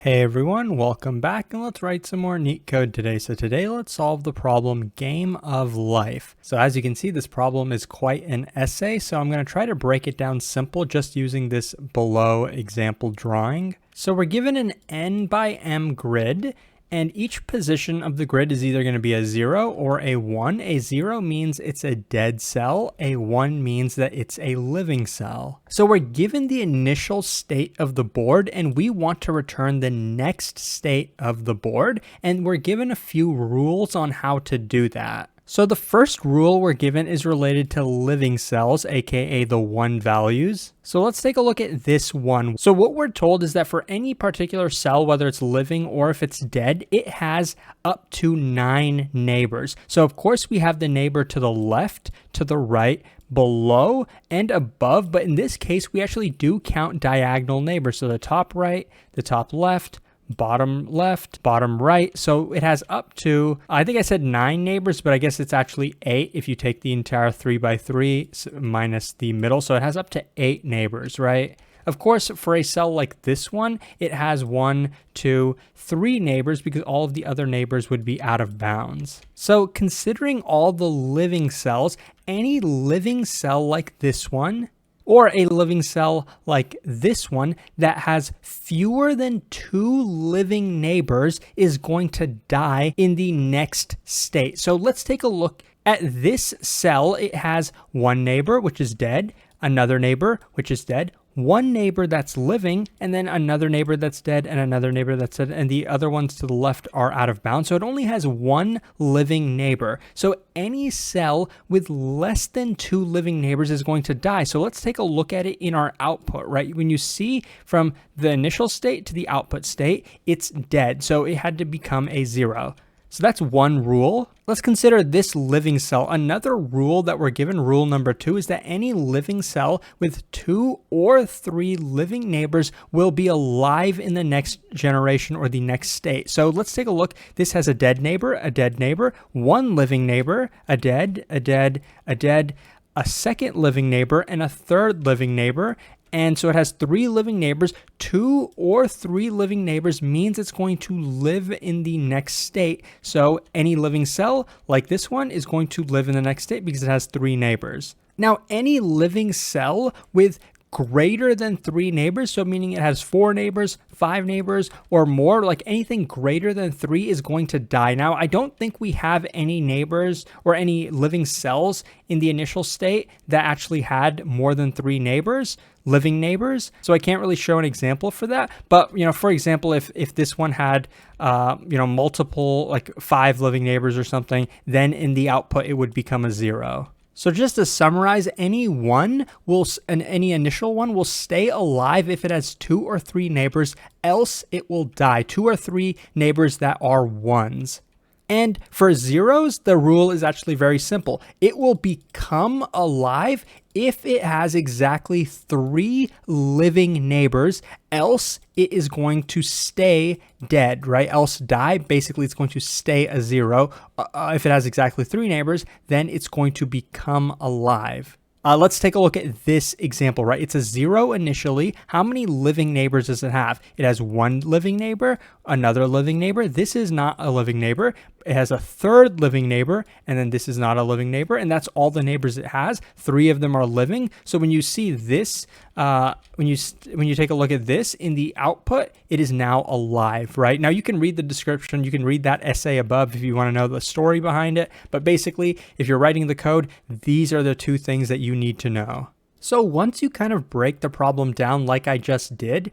Hey everyone, welcome back and let's write some more Leetcode today. So today let's solve the problem game of life. So as you can see, this problem is quite an essay. So I'm going to try to break it down simple just using this below example drawing. So we're given an n by m grid, and each position of the grid is either going to be a 0 or a 1. A 0 means it's a dead cell. A 1 means that it's a living cell. So we're given the initial state of the board and we want to return the next state of the board. And we're given a few rules on how to do that. So the first rule we're given is related to living cells, aka the 1 values. So let's take a look at this one. So what we're told is that for any particular cell, whether it's living or if it's dead, it has up to 9 neighbors. So of course we have the neighbor to the left, to the right, below, and above. But in this case, we actually do count diagonal neighbors. So the top right, the top left, bottom left, bottom right. So it has up to, I think I said 9 neighbors, but I guess it's actually 8 if you take the entire 3 by 3 minus the middle. So it has up to 8 neighbors, right? Of course, for a cell like this one, it has 1, 2, 3 neighbors because all of the other neighbors would be out of bounds. So considering all the living cells, any living cell like this one, or a living cell like this one that has fewer than 2 living neighbors is going to die in the next state. So let's take a look at this cell. It has 1 neighbor, which is dead, another neighbor, which is dead, 1 neighbor that's living, and then another neighbor that's dead, and another neighbor that's dead, and the other ones to the left are out of bounds. So it only has 1 living neighbor. So any cell with less than 2 living neighbors is going to die. So let's take a look at it in our output, right? When you see from the initial state to the output state, it's dead. So it had to become a 0. So that's one rule. Let's consider this living cell. Another rule that we're given, rule number 2, is that any living cell with 2 or 3 living neighbors will be alive in the next generation or the next state. So let's take a look. This has a dead neighbor, 1 living neighbor, a dead, a second living neighbor, and a third living neighbor. And so it has 3 living neighbors. 2 or 3 living neighbors means it's going to live in the next state. So any living cell like this one is going to live in the next state because it has 3 neighbors. Now, any living cell with greater than 3 neighbors, so meaning it has 4 neighbors, 5 neighbors, or more, like anything greater than 3 is going to die. Now, I don't think we have any neighbors or any living cells in the initial state that actually had more than 3 neighbors, living neighbors. So I can't really show an example for that. But, for example, if this one had, multiple, like 5 living neighbors or something, then in the output, it would become a 0. So just to summarize, any initial one will stay alive if it has 2 or 3 neighbors, else it will die. 2 or 3 neighbors that are 1s. And for 0s, the rule is actually very simple. It will become alive if it has exactly 3 living neighbors, else it is going to stay dead, right? Else die. Basically, it's going to stay a 0. If it has exactly 3 neighbors, then it's going to become alive. Let's take a look at this example, right? It's a 0 initially. How many living neighbors does it have? It has 1 living neighbor, another living neighbor. This is not a living neighbor. It has a third living neighbor, and then this is not a living neighbor, and that's all the neighbors it has. 3 of them are living. So when you see this, when you take a look at this in the output, it is now alive, right? Now you can read the description, you can read that essay above if you want to know the story behind it. But basically, if you're writing the code, these are the 2 things that you need to know. So once you kind of break the problem down like I just did,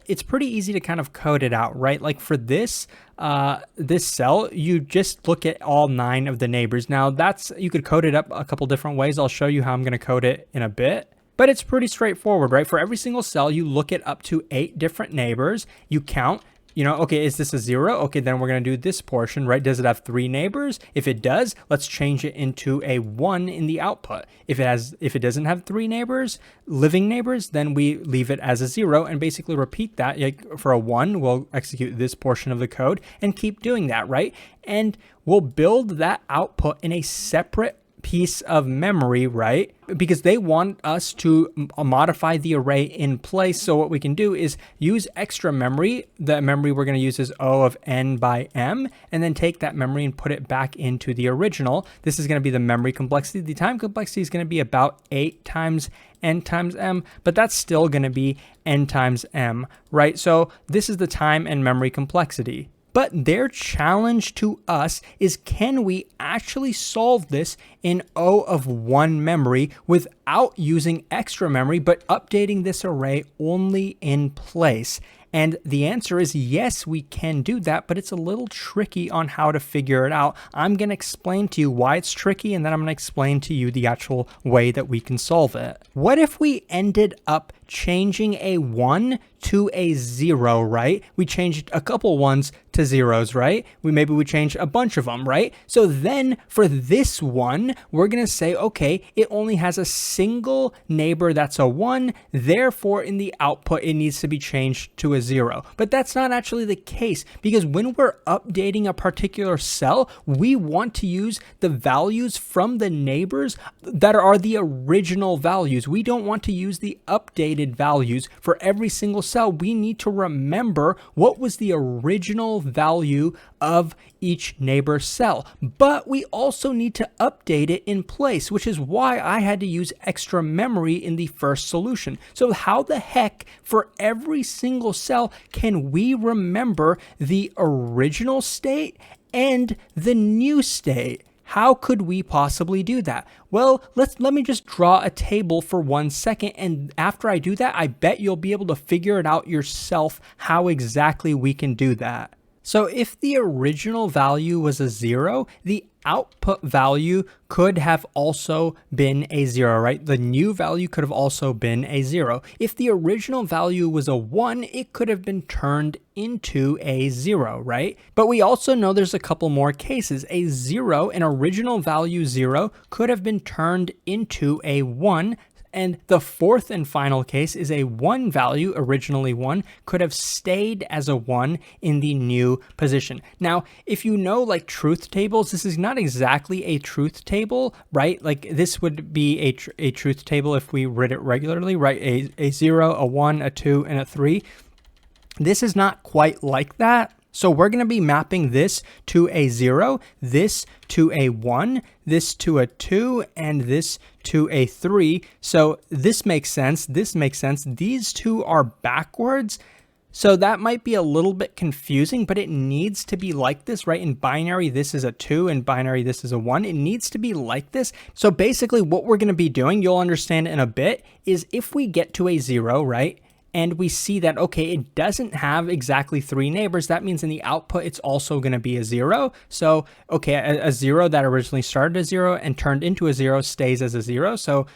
it's pretty easy to kind of code it out, right? Like for this cell, you just look at all 9 of the neighbors. Now you could code it up a couple different ways. I'll show you how I'm going to code it in a bit. But it's pretty straightforward, right? For every single cell, you look at up to 8 different neighbors. You count. Okay, is this a 0? Okay, then we're going to do this portion, right? Does it have 3 neighbors? If it does, let's change it into a 1 in the output. If it doesn't have 3 neighbors, living neighbors, then we leave it as a 0 and basically repeat that. Like for a 1, we'll execute this portion of the code and keep doing that, right? And we'll build that output in a separate piece of memory, right? Because they want us to modify the array in place. So what we can do is use extra memory. The memory we're going to use is O of n by m, and then take that memory and put it back into the original. This is going to be the memory complexity. The time complexity is going to be about 8 times n times m, but that's still going to be n times m, right? So this is the time and memory complexity. But their challenge to us is, can we actually solve this in O of 1 memory without using extra memory, but updating this array only in place? And the answer is yes, we can do that, but it's a little tricky on how to figure it out. I'm going to explain to you why it's tricky, and then I'm going to explain to you the actual way that we can solve it. What if we ended up changing a 1 to a 0, right? We changed a couple ones to zeros, right? Maybe we changed a bunch of them, right? So then for this one, we're going to say, okay, it only has a single neighbor that's a 1, therefore in the output it needs to be changed to a 0. But that's not actually the case, because when we're updating a particular cell, we want to use the values from the neighbors that are the original values. We don't want to use the updated values for every single cell. We need to remember what was the original value of each neighbor cell, but we also need to update it in place, which is why I had to use extra memory in the first solution. So how the heck for every single cell can we remember the original state and the new state? How could we possibly do that? Well, let me just draw a table for 1 second, and after I do that, I bet you'll be able to figure it out yourself how exactly we can do that. So if the original value was a 0, the output value could have also been a 0, right? The new value could have also been a 0. If the original value was a 1, it could have been turned into a 0, right? But we also know there's a couple more cases. A 0, an original value 0, could have been turned into a 1. And the fourth and final case is a 1 value, originally 1, could have stayed as a 1 in the new position. Now, if you know like truth tables, this is not exactly a truth table, right? Like this would be a truth table if we read it regularly, right? A 0, a 1, a 2, and a 3. This is not quite like that. So we're going to be mapping this to a 0, this to a 1, this to a 2, and this to a 3. So this makes sense. This makes sense. These two are backwards. So that might be a little bit confusing, but it needs to be like this, right? In binary, this is a 2. In binary, this is a 1. It needs to be like this. So basically what we're going to be doing, you'll understand in a bit, is if we get to a 0, right? And we see that, okay, it doesn't have exactly 3 neighbors. That means in the output, it's also going to be a 0. So, okay, a 0 that originally started as 0 and turned into a 0 stays as a 0. So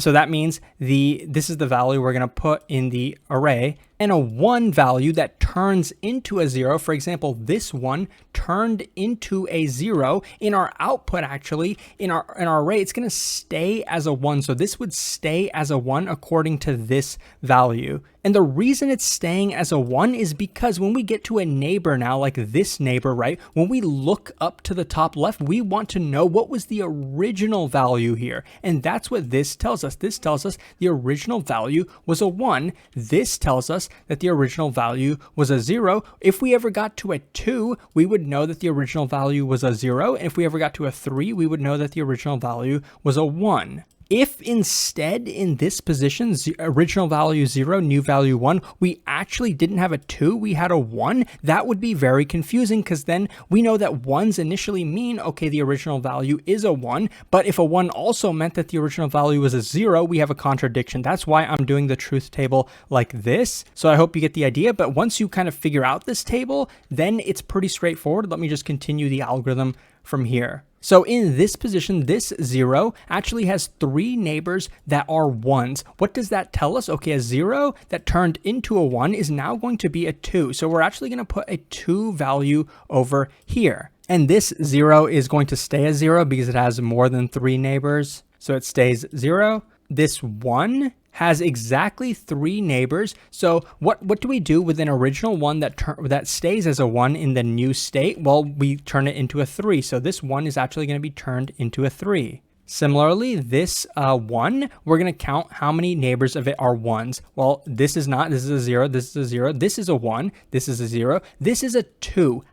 that means this is the value we're going to put in the array. And a 1 value that turns into a 0, for example, this one turned into a 0, in our output actually, in our array, it's going to stay as a 1. So this would stay as a 1 according to this value. And the reason it's staying as a 1 is because when we get to a neighbor now, like this neighbor, right? When we look up to the top left, we want to know what was the original value here. And that's what this tells us. This tells us the original value was a 1. This tells us that the original value was a 0. If we ever got to a 2, we would know that the original value was a 0. And if we ever got to a 3, we would know that the original value was a 1. If instead in this position, original value 0, new value 1, we actually didn't have a 2, we had a 1, that would be very confusing because then we know that 1s initially mean, okay, the original value is a 1, but if a 1 also meant that the original value was a 0, we have a contradiction. That's why I'm doing the truth table like this. So I hope you get the idea, but once you kind of figure out this table, then it's pretty straightforward. Let me just continue the algorithm from here. So in this position, this 0 actually has 3 neighbors that are 1s. What does that tell us? Okay, a 0 that turned into a 1 is now going to be a 2. So we're actually going to put a 2 value over here. And this 0 is going to stay a 0 because it has more than 3 neighbors. So it stays 0. This 1 has exactly 3 neighbors. So what do we do with an original 1 that stays as a 1 in the new state? Well, we turn it into a 3. So this 1 is actually going to be turned into a 3. Similarly, this 1, we're going to count how many neighbors of it are 1s. Well, this is not. This is a 0. This is a 0. This is a 1. This is a 0. This is a 2.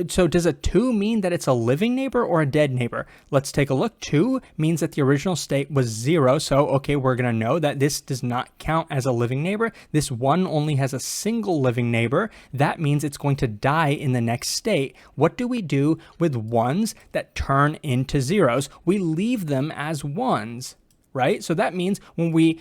So does a 2 mean that it's a living neighbor or a dead neighbor? Let's take a look. 2 means that the original state was 0. So, okay, we're going to know that this does not count as a living neighbor. This 1 only has a single living neighbor. That means it's going to die in the next state. What do we do with 1s that turn into 0s? We leave them as 1s, right? So that means when we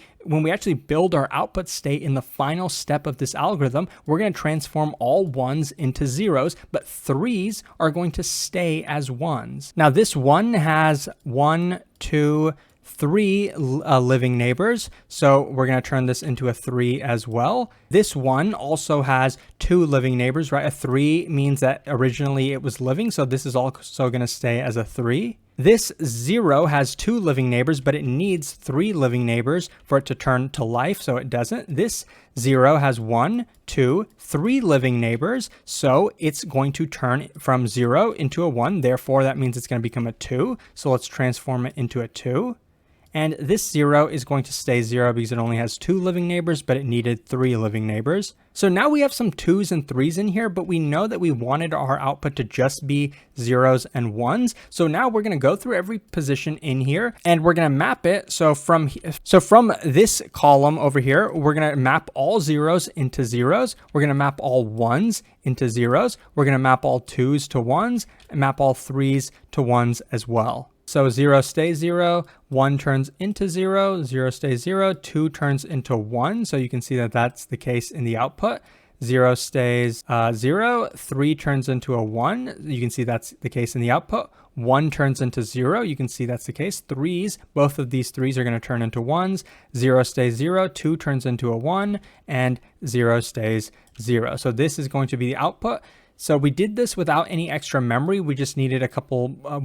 actually build our output state in the final step of this algorithm, we're going to transform all 1s into 0s, but 3s are going to stay as 1s. Now this 1 has 1, 2, 3 living neighbors, so we're going to turn this into a 3 as well. This 1 also has 2 living neighbors, right? A 3 means that originally it was living, so this is also going to stay as a 3. This 0 has 2 living neighbors, but it needs 3 living neighbors for it to turn to life, so it doesn't. This 0 has 1, 2, 3 living neighbors, so it's going to turn from 0 into a 1. Therefore, that means it's going to become a 2. So let's transform it into a 2. And this 0 is going to stay 0 because it only has 2 living neighbors, but it needed 3 living neighbors. So now we have some 2s and 3s in here, but we know that we wanted our output to just be 0s and 1s. So now we're going to go through every position in here and we're going to map it. So from this column over here, we're going to map all 0s into 0s. We're going to map all 1s into 0s. We're going to map all 2s to 1s and map all 3s to 1s as well. So 0 stays 0, 1 turns into 0, 0 stays 0, 2 turns into 1. So you can see that that's the case in the output. 0 stays 0, 3 turns into a 1. You can see that's the case in the output. 1 turns into 0. You can see that's the case. 3s, both of these 3s are going to turn into 1s. 0 stays 0, 2 turns into a 1, and 0 stays 0. So this is going to be the output. So we did this without any extra memory. We just needed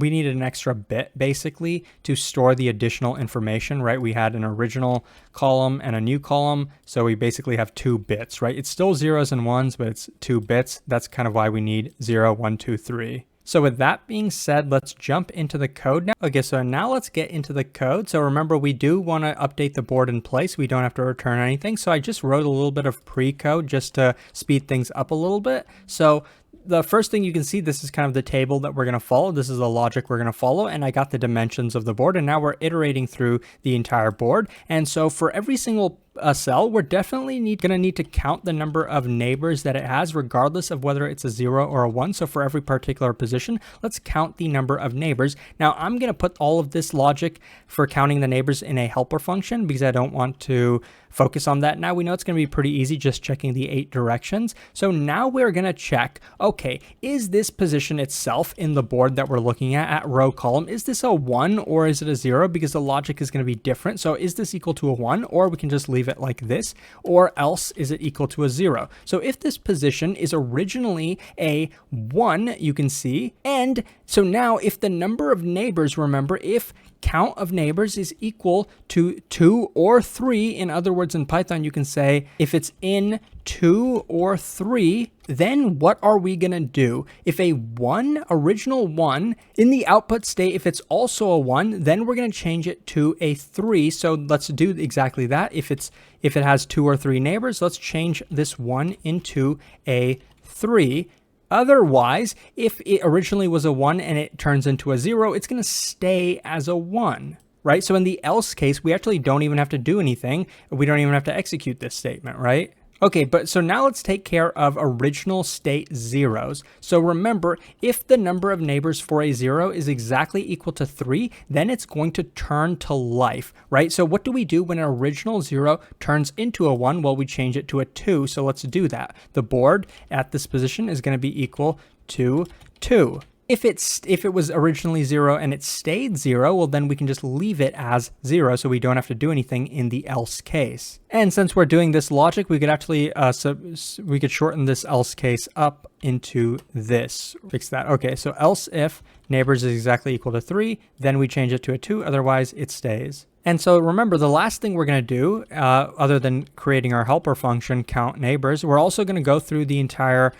we needed an extra bit basically to store the additional information, right? We had an original column and a new column. So we basically have 2 bits, right? It's still 0s and 1s, but it's 2 bits. That's kind of why we need 0, 1, 2, 3. So with that being said, let's jump into the code now. Okay, so now let's get into the code. So remember, we do want to update the board in place. We don't have to return anything. So I just wrote a little bit of pre-code just to speed things up a little bit. So the first thing you can see, this is kind of the table that we're going to follow. This is the logic we're going to follow. And I got the dimensions of the board. And now we're iterating through the entire board. And so for every single cell, we're definitely going to need to count the number of neighbors that it has, regardless of whether it's a 0 or a 1. So for every particular position, let's count the number of neighbors. Now I'm going to put all of this logic for counting the neighbors in a helper function because I don't want to focus on that. Now we know it's going to be pretty easy just checking the 8 directions. So now we're going to check, okay, is this position itself in the board that we're looking at row column, is this a 1 or is it a 0? Because the logic is going to be different. So is this equal to a 1, or we can just leave it like this, or else is it equal to a 0? So if this position is originally a 1, you can see, and so now if the number of neighbors, remember, if count of neighbors is equal to 2 or 3, in other words, in Python, you can say if it's in 2 or 3, then what are we going to do? If a 1, original 1, in the output state, if it's also a 1, then we're going to change it to a 3. So let's do exactly that. If it has 2 or 3 neighbors, let's change this 1 into a 3. Otherwise, if it originally was a 1 and it turns into a 0, it's going to stay as a 1, right? So in the else case, we actually don't even have to do anything. We don't even have to execute this statement, right? Okay, but so now let's take care of original state zeros. So remember, if the number of neighbors for a 0 is exactly equal to 3, then it's going to turn to life, right? So what do we do when an original 0 turns into a 1? Well, we change it to a 2, so let's do that. The board at this position is going to be equal to 2. If it was originally 0 and it stayed 0, well, then we can just leave it as 0, so we don't have to do anything in the else case. And since we're doing this logic, we could actually we could shorten this else case up into this. Fix that. Okay, so else if neighbors is exactly equal to 3, then we change it to a 2, otherwise it stays. And so remember, the last thing we're going to do, other than creating our helper function count neighbors, we're also going to go through the entire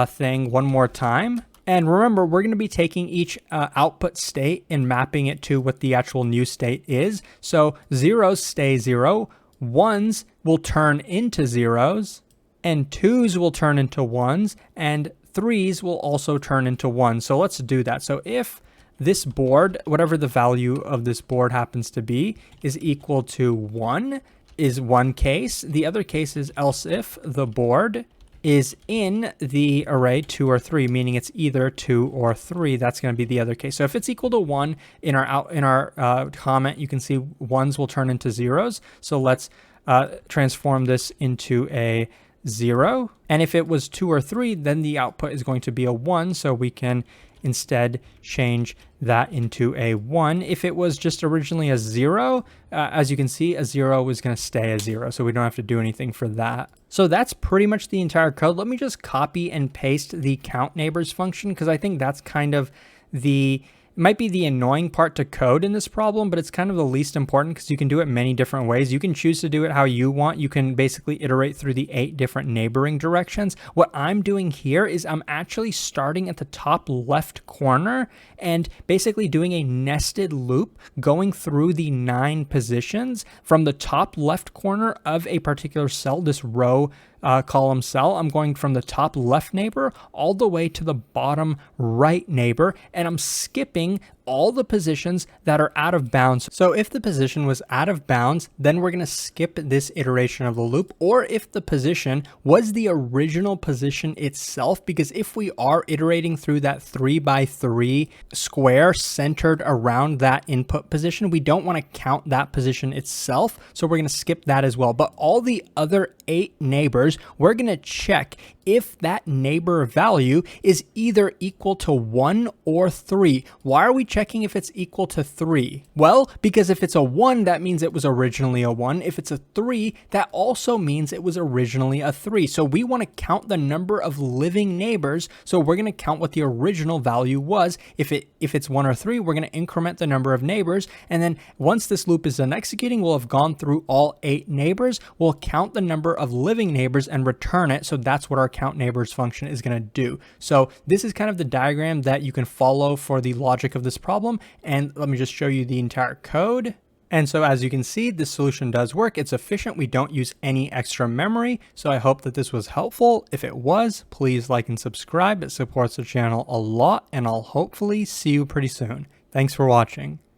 thing one more time. And remember, we're going to be taking each output state and mapping it to what the actual new state is. So zeros stay 0, 1s will turn into zeros, and 2s will turn into 1s, and 3s will also turn into 1s. So let's do that. So if this board, whatever the value of this board happens to be, is equal to 1, is one case. The other case is else if the board is in the array 2 or 3, meaning it's either 2 or 3. That's going to be the other case. So if it's equal to 1 in our comment, you can see 1s will turn into zeros. So let's transform this into a 0. And if it was 2 or 3, then the output is going to be a 1. So we can instead change that into a 1. If it was just originally a 0, as you can see, a 0 is going to stay a 0, so we don't have to do anything for that. So that's pretty much the entire code. Let me just copy and paste the count neighbors function, because I think that's kind of might be the annoying part to code in this problem, but it's kind of the least important because you can do it many different ways. You can choose to do it how you want. You can basically iterate through the 8 different neighboring directions. What I'm doing here is I'm actually starting at the top left corner and basically doing a nested loop going through the 9 positions from the top left corner of a particular cell, this row column cell. I'm going from the top left neighbor all the way to the bottom right neighbor, and I'm skipping all the positions that are out of bounds. So if the position was out of bounds, then we're going to skip this iteration of the loop, or if the position was the original position itself, because if we are iterating through that 3x3 square centered around that input position, we don't want to count that position itself. So we're going to skip that as well. But all the other 8 neighbors, we're going to check if that neighbor value is either equal to 1 or 3. Why are we checking if it's equal to 3? Well, because if it's a 1, that means it was originally a 1. If it's a 3, that also means it was originally a 3. So we want to count the number of living neighbors. So we're going to count what the original value was. If it's 1 or 3, we're going to increment the number of neighbors. And then once this loop is done executing, we'll have gone through all 8 neighbors. We'll count the number of living neighbors and return it. So that's what our count neighbors function is going to do. So this is kind of the diagram that you can follow for the logic of this problem. And let me just show you the entire code. And so as you can see, this solution does work. It's efficient. We don't use any extra memory. So I hope that this was helpful. If it was, please like and subscribe. It supports the channel a lot, and I'll hopefully see you pretty soon. Thanks for watching.